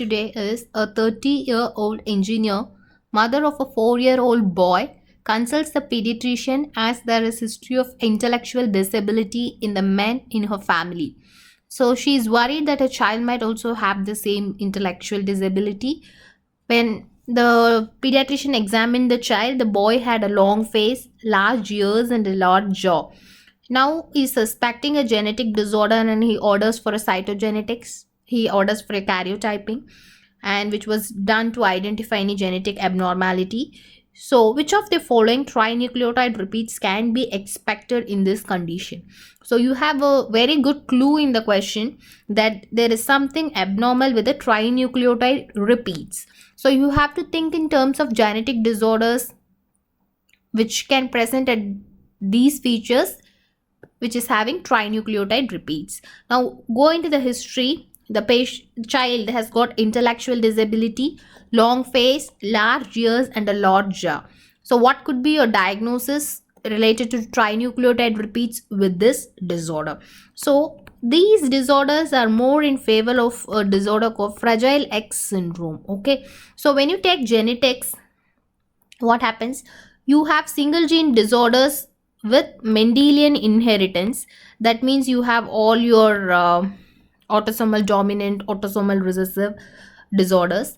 today is a 30-year-old engineer, mother of a 4-year-old boy, consults the pediatrician as there is history of intellectual disability in the men in her family. So she is worried that her child might also have the same intellectual disability. When the pediatrician examined the child, the boy had a long face, large ears, and a large jaw. Now he's suspecting a genetic disorder and he orders for a cytogenetics. He orders for a karyotyping, and which was done to identify any genetic abnormality. So, which of the following trinucleotide repeats can be expected in this condition? So, you have a very good clue in the question that there is something abnormal with the trinucleotide repeats. So, you have to think in terms of genetic disorders which can present at these features, which is having trinucleotide repeats. Now, go into the history. The child has got intellectual disability, long face, large ears, and a large jaw. So, what could be your diagnosis related to trinucleotide repeats with this disorder? So, these disorders are more in favor of a disorder called Fragile X syndrome. Okay, so when you take genetics, what happens? You have single gene disorders with Mendelian inheritance. That means you have all your autosomal dominant, autosomal recessive disorders,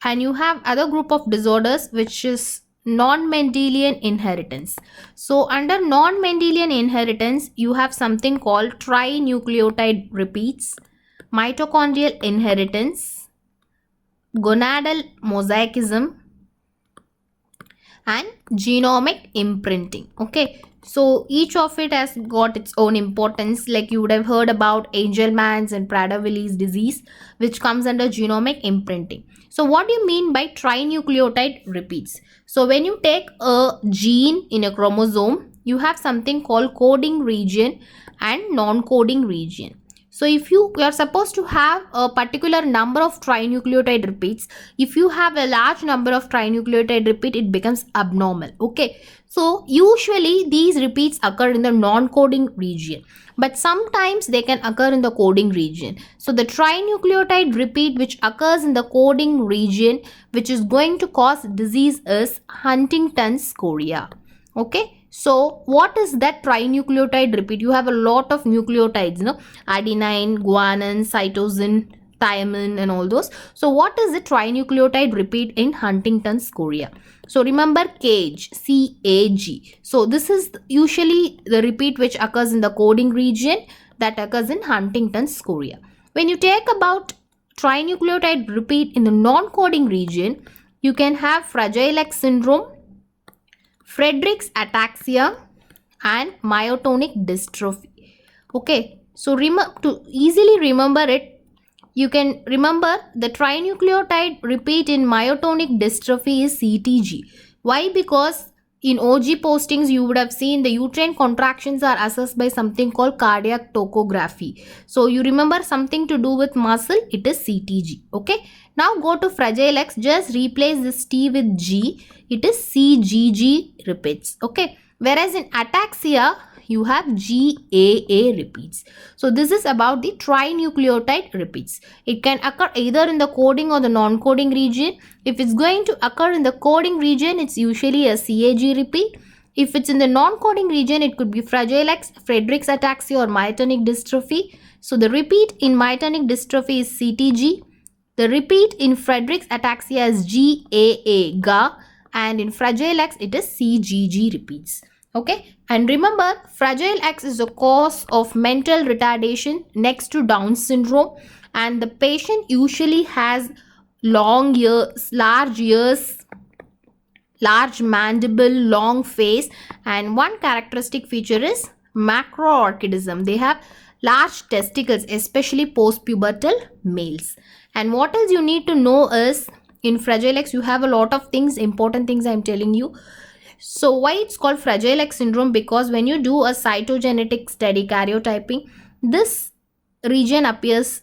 and you have other group of disorders which is non-Mendelian inheritance. So under non-Mendelian inheritance, you have something called trinucleotide repeats, mitochondrial inheritance, gonadal mosaicism, and genomic imprinting. Okay, so each of it has got its own importance. Like you would have heard about Angelman's and Prader-Willi's disease, which comes under genomic imprinting. So what do you mean by trinucleotide repeats? So when you take a gene in a chromosome, you have something called coding region and non-coding region. So if you are supposed to have a particular number of trinucleotide repeats, if you have a large number of trinucleotide repeat, it becomes abnormal. Okay, so usually these repeats occur in the non-coding region, but sometimes they can occur in the coding region. So the trinucleotide repeat which occurs in the coding region, which is going to cause disease, is Huntington's chorea. Okay, so what is that trinucleotide repeat? You have a lot of nucleotides, adenine, guanine, cytosine, thymine, and all those. So what is the trinucleotide repeat in Huntington's chorea? So remember CAG, C-A-G. So this is usually the repeat which occurs in the coding region, that occurs in Huntington's chorea. When you take about trinucleotide repeat in the non-coding region, you can have Fragile X syndrome, Friedreich's ataxia, and myotonic dystrophy. Okay, so to easily remember it, you can remember the trinucleotide repeat in myotonic dystrophy is CTG. Why? Because in OG postings you would have seen the uterine contractions are assessed by something called cardiac tachography. So you remember something to do with muscle, it is CTG. Okay, now go to Fragile X, just replace this T with G, it is CGG repeats. Okay, whereas in ataxia you have GAA repeats. So this is about the trinucleotide repeats. It can occur either in the coding or the non-coding region. If it's going to occur in the coding region, it's usually a CAG repeat. If it's in the non-coding region, it could be Fragile X, Friedreich's ataxia, or myotonic dystrophy. So the repeat in myotonic dystrophy is CTG. The repeat in Friedreich's ataxia is GAA, GA, and in Fragile X it is CGG repeats. Okay, and remember, Fragile X is a cause of mental retardation next to Down syndrome, and the patient usually has long ears, large mandible, long face, and one characteristic feature is macroorchidism. They have large testicles, especially post-pubertal males. And what else you need to know is, in Fragile X you have a lot of things, important things I am telling you. So why it's called Fragile X syndrome? Because when you do a cytogenetic study, karyotyping, this region appears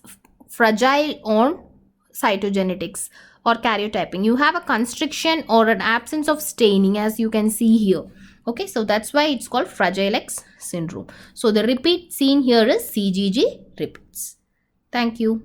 fragile on cytogenetics or karyotyping. You have a constriction or an absence of staining, as you can see here. Okay, so that's why it's called Fragile X syndrome. So the repeat seen here is CGG repeats. Thank you.